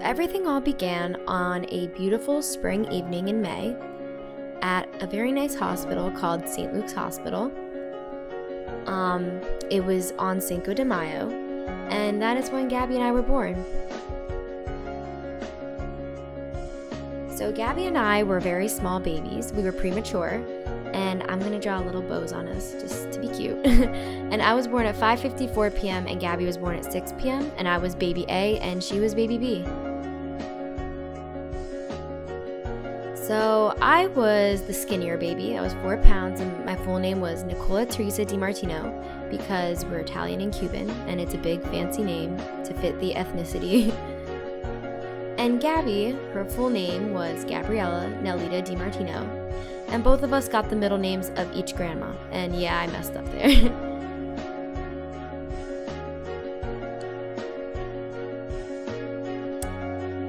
Everything all began on a beautiful spring evening in May at a very nice hospital called St. Luke's Hospital. It was on Cinco de Mayo, and that is when Gabi and I were born. So Gabi and I were very small babies. We were premature, and I'm going to draw little bows on us just to be cute. And I was born at 5:54 p.m. and Gabi was born at 6 p.m. and I was baby A and she was baby B. So I was the skinnier baby. I was 4 pounds and my full name was Nicola Teresa DiMartino because we're Italian and Cuban and it's a big fancy name to fit the ethnicity. And Gabi, her full name was Gabriella Nelita DiMartino. And both of us got the middle names of each grandma. And yeah, I messed up there.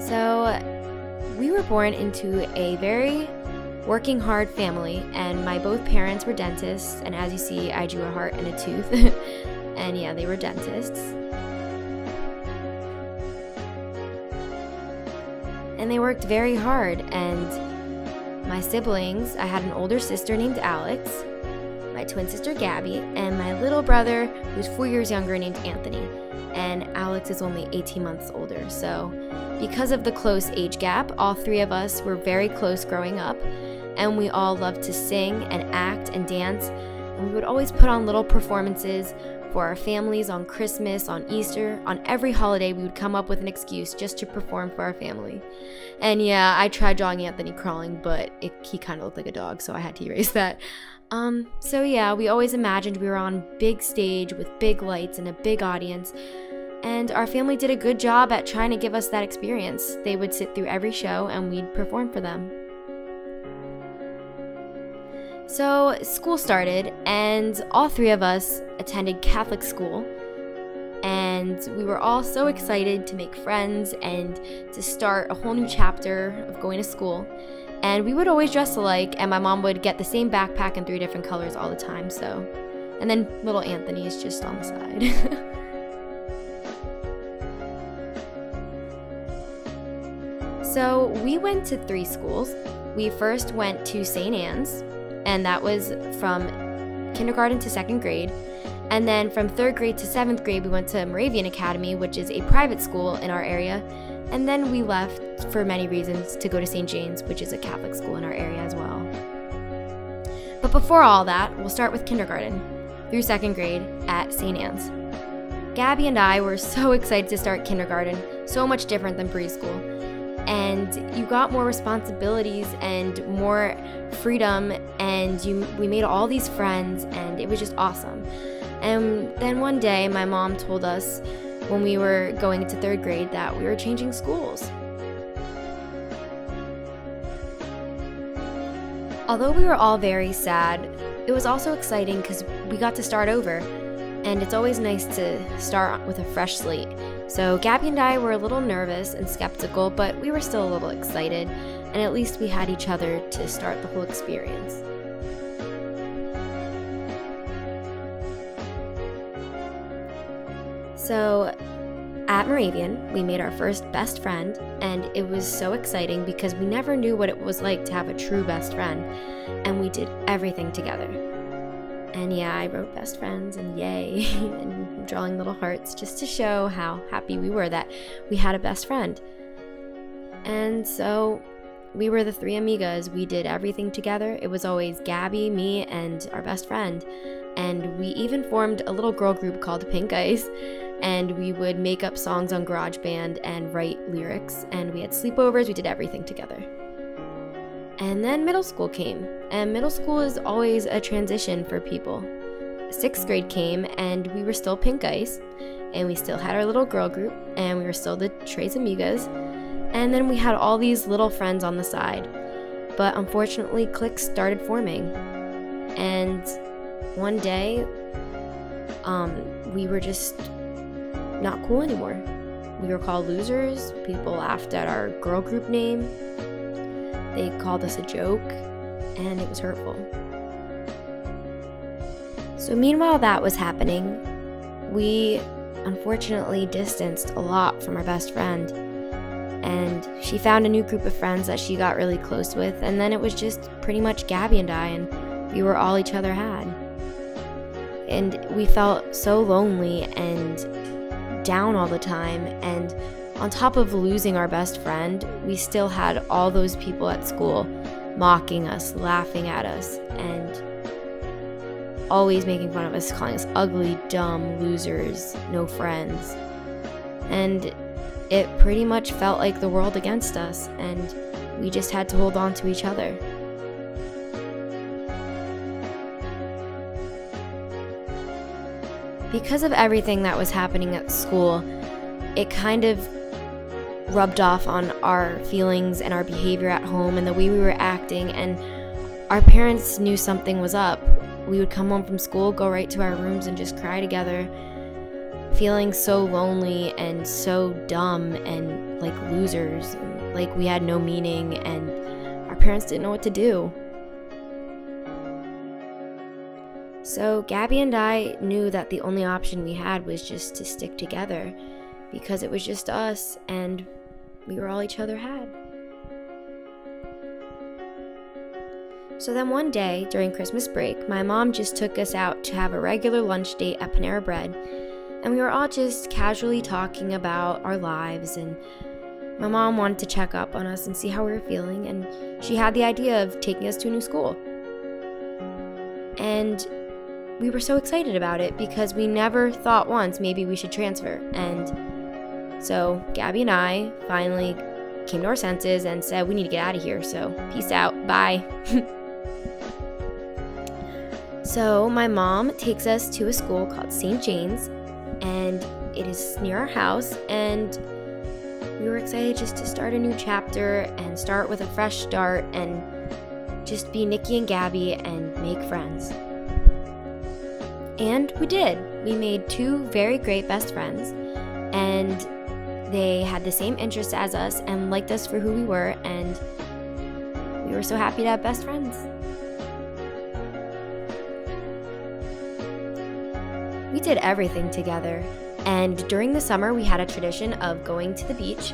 So we were born into a very working hard family, and my both parents were dentists, and as you see, I drew a heart and a tooth. And yeah, they were dentists. And they worked very hard, and my siblings, I had an older sister named Alex, my twin sister Gabi, and my little brother who's 4 years younger named Anthony. And Alex is only 18 months older. So because of the close age gap, all three of us were very close growing up, and we all loved to sing and act and dance, and we would always put on little performances for our families on Christmas, on Easter, on every holiday. We would come up with an excuse just to perform for our family. And yeah, I tried drawing Anthony crawling, but he kind of looked like a dog, so I had to erase that. So yeah, we always imagined we were on big stage with big lights and a big audience, and our family did a good job at trying to give us that experience. They would sit through every show and we'd perform for them. So school started, and all three of us attended Catholic school, and we were all so excited to make friends and to start a whole new chapter of going to school. And we would always dress alike, and my mom would get the same backpack in 3 different colors all the time. So, and then little Anthony is just on the side. So we went to 3 schools. We first went to St. Anne's, and that was from kindergarten to 2nd grade. And then from 3rd grade to 7th grade, we went to Moravian Academy, which is a private school in our area. And then we left for many reasons to go to St. James, which is a Catholic school in our area as well. But before all that, we'll start with kindergarten through 2nd grade at St. Anne's. Gabi and I were so excited to start kindergarten, so much different than preschool. And you got more responsibilities and more freedom, and we made all these friends, and it was just awesome. And then one day, my mom told us when we were going into 3rd grade that we were changing schools. Although we were all very sad, it was also exciting because we got to start over, and it's always nice to start with a fresh slate. So Gabi and I were a little nervous and skeptical, but we were still a little excited, and at least we had each other to start the whole experience. So at Moravian, we made our first best friend, and it was so exciting because we never knew what it was like to have a true best friend, and we did everything together. And yeah, I wrote best friends and yay, and drawing little hearts just to show how happy we were that we had a best friend. And so we were the 3 amigas. We did everything together. It was always Gabi, me, and our best friend. And we even formed a little girl group called Pink Ice, and we would make up songs on GarageBand and write lyrics, and we had sleepovers. We did everything together. And then middle school came, and middle school is always a transition for people. 6th grade came, and we were still Pink Ice, and we still had our little girl group, and we were still the Tres Amigas, and then we had all these little friends on the side. But unfortunately, cliques started forming, and one day we were just not cool anymore. We were called losers. People laughed at our girl group name. They called us a joke, and it was hurtful. So meanwhile that was happening, we unfortunately distanced a lot from our best friend. And she found a new group of friends that she got really close with, and then it was just pretty much Gabi and I, and we were all each other had. And we felt so lonely and down all the time, and on top of losing our best friend, we still had all those people at school mocking us, laughing at us, and always making fun of us, calling us ugly, dumb, losers, no friends. And it pretty much felt like the world against us, and we just had to hold on to each other. Because of everything that was happening at school, it kind of rubbed off on our feelings and our behavior at home and the way we were acting, and our parents knew something was up. We would come home from school, go right to our rooms, and just cry together, feeling so lonely and so dumb and like losers, and like we had no meaning, and our parents didn't know what to do. So Gabi and I knew that the only option we had was just to stick together, because it was just us and we were all each other had. So then one day during Christmas break, my mom just took us out to have a regular lunch date at Panera Bread, and we were all just casually talking about our lives, and my mom wanted to check up on us and see how we were feeling, and she had the idea of taking us to a new school. And we were so excited about it because we never thought once maybe we should transfer. And so Gabi and I finally came to our senses and said, we need to get out of here, so peace out, bye. So my mom takes us to a school called St. Jane's, and it is near our house, and we were excited just to start a new chapter and start with a fresh start and just be Niki and Gabi and make friends. And we did. We made 2 very great best friends, and they had the same interests as us and liked us for who we were, and we were so happy to have best friends. We did everything together, and during the summer we had a tradition of going to the beach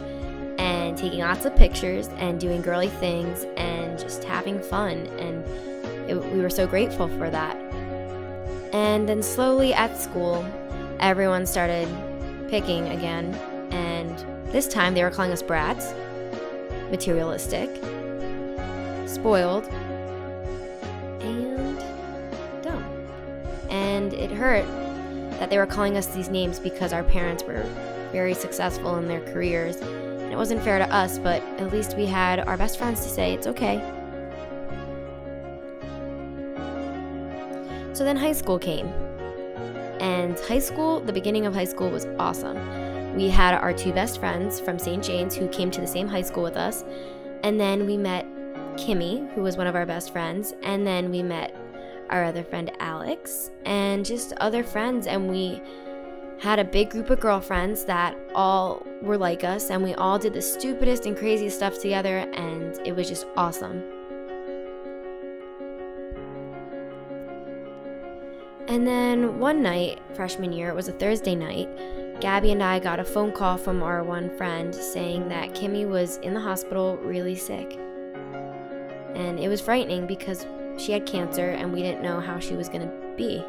and taking lots of pictures and doing girly things and just having fun, and we were so grateful for that. And then slowly at school, everyone started picking again, and this time they were calling us brats, materialistic, spoiled, and dumb. And it hurt that they were calling us these names because our parents were very successful in their careers, and it wasn't fair to us, but at least we had our best friends to say it's okay. So then high school came, and the beginning of high school was awesome. We had our 2 best friends from St. Jane's who came to the same high school with us, and then we met Kimmy, who was one of our best friends, and then we met our other friend Alex, and just other friends, and we had a big group of girlfriends that all were like us, and we all did the stupidest and craziest stuff together, and it was just awesome. And then one night, freshman year, it was a Thursday night, Gabi and I got a phone call from our one friend saying that Kimmy was in the hospital really sick. And it was frightening because she had cancer and we didn't know how she was going to be.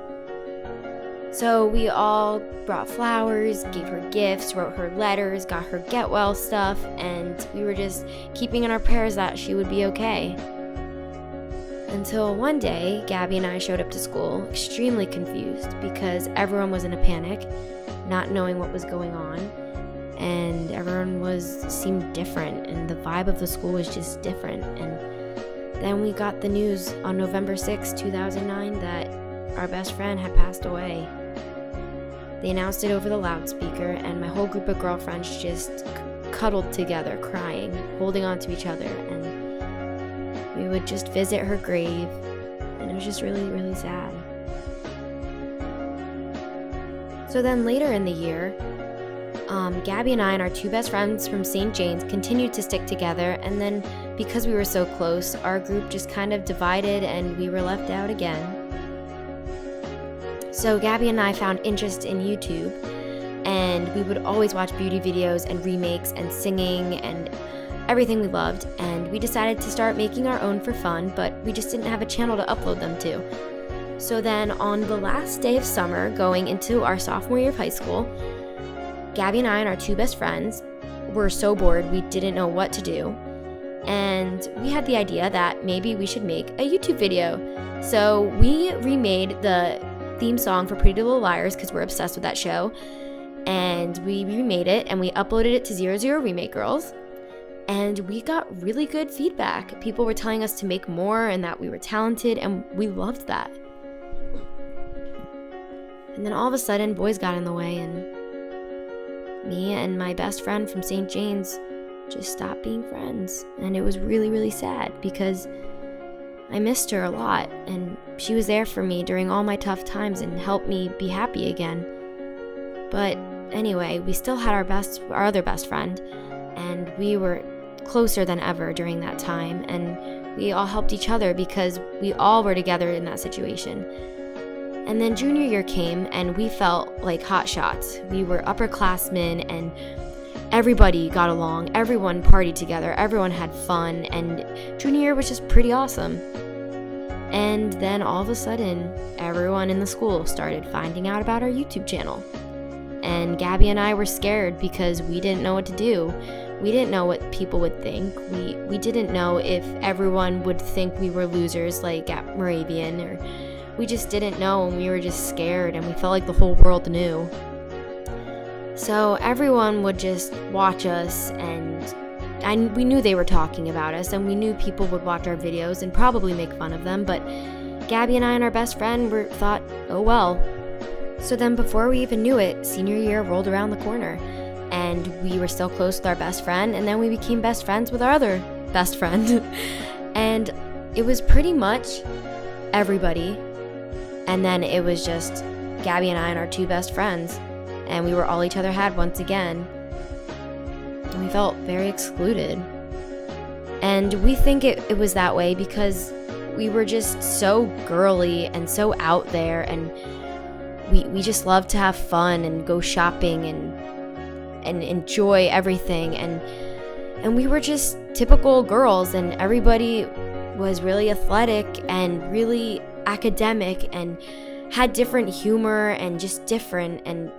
So we all brought flowers, gave her gifts, wrote her letters, got her get well stuff, and we were just keeping in our prayers that she would be okay. Until one day, Gabi and I showed up to school extremely confused because everyone was in a panic, not knowing what was going on, and everyone seemed different, and the vibe of the school was just different. And then we got the news on November 6, 2009 that our best friend had passed away. They announced it over the loudspeaker, and my whole group of girlfriends just cuddled together, crying, holding on to each other, and we would just visit her grave, and it was just really, really sad. So then later in the year, Gabi and I and our two best friends from St. Jane's continued to stick together, and then because we were so close, our group just kind of divided and we were left out again. So Gabi and I found interest in YouTube, and we would always watch beauty videos and remakes and singing and everything we loved, and we decided to start making our own for fun, but we just didn't have a channel to upload them to. So then on the last day of summer, going into our sophomore year of high school, Gabi and I and our two best friends were so bored we didn't know what to do, and we had the idea that maybe we should make a YouTube video. So we remade the theme song for Pretty Little Liars because we're obsessed with that show, and we remade it and we uploaded it to 00 Remake Girls, and we got really good feedback. People were telling us to make more and that we were talented, and we loved that. And then all of a sudden, boys got in the way, and me and my best friend from St. Jane's just stopped being friends. And it was really, really sad because I missed her a lot, and she was there for me during all my tough times and helped me be happy again. But anyway, we still had our other best friend, and we were closer than ever during that time, and we all helped each other because we all were together in that situation. And then junior year came, and we felt like hot shots. We were upperclassmen, and everybody got along, everyone partied together, everyone had fun, and junior year was just pretty awesome. And then all of a sudden, everyone in the school started finding out about our YouTube channel. And Gabi and I were scared because we didn't know what to do. We didn't know what people would think. We didn't know if everyone would think we were losers like at Moravian, or we just didn't know, and we were just scared, and we felt like the whole world knew. So everyone would just watch us, and we knew they were talking about us, and we knew people would watch our videos and probably make fun of them, but Gabi and I and our best friend thought, oh well. So then before we even knew it, senior year rolled around the corner, and we were still close with our best friend, and then we became best friends with our other best friend. And it was pretty much everybody, and then it was just Gabi and I and our two best friends, and we were all each other had once again, and we felt very excluded. And we think it was that way because we were just so girly and so out there, and we just loved to have fun and go shopping and enjoy everything, and we were just typical girls, and everybody was really athletic and really academic and had different humor and just different. And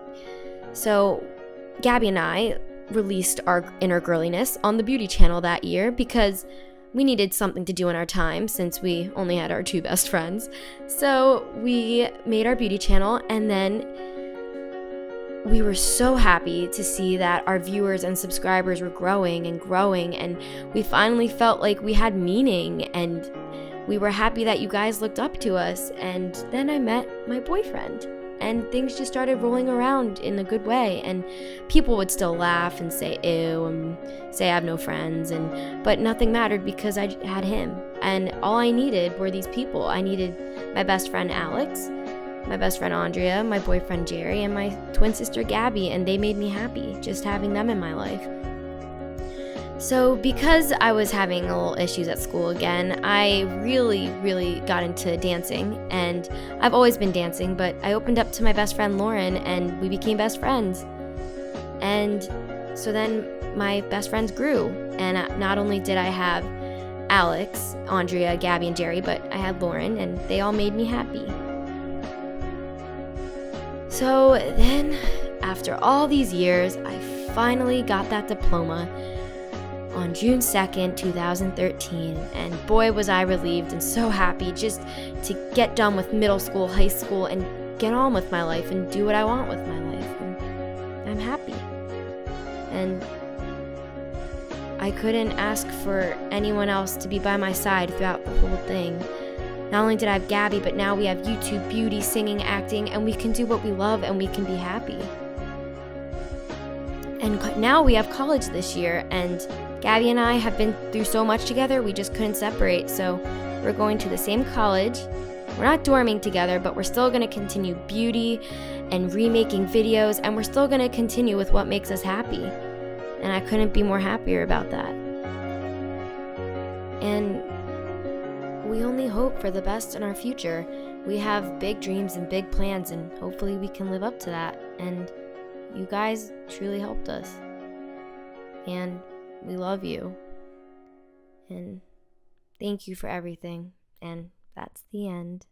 so Gabi and I released our inner girliness on the beauty channel that year because we needed something to do in our time since we only had our two best friends. So we made our beauty channel, and then we were so happy to see that our viewers and subscribers were growing, and we finally felt like we had meaning, and we were happy that you guys looked up to us. And then I met my boyfriend, and things just started rolling around in a good way, and people would still laugh and say ew and say I have no friends, but nothing mattered because I had him, and all I needed were these people. I needed my best friend Alex, my best friend Andrea, my boyfriend Jerry, and my twin sister Gabi, and they made me happy just having them in my life. So because I was having little issues at school again, I really, really got into dancing, and I've always been dancing, but I opened up to my best friend Lauren, and we became best friends. And so then my best friends grew, and not only did I have Alex, Andrea, Gabi, and Jerry, but I had Lauren, and they all made me happy. So then, after all these years, I finally got that diploma on June 2nd, 2013, and boy was I relieved and so happy just to get done with middle school, high school, and get on with my life and do what I want with my life, and I'm happy. And I couldn't ask for anyone else to be by my side throughout the whole thing. Not only did I have Gabi, but now we have YouTube, beauty, singing, acting, and we can do what we love and we can be happy. And now we have college this year, and Gabi and I have been through so much together, we just couldn't separate. So we're going to the same college, We're not dorming together, but we're still going to continue beauty and remaking videos, and we're still going to continue with what makes us happy. And I couldn't be more happier about that. And we only hope for the best in our future. We have big dreams and big plans, and hopefully we can live up to that. And you guys truly helped us. And we love you. And thank you for everything. And that's the end.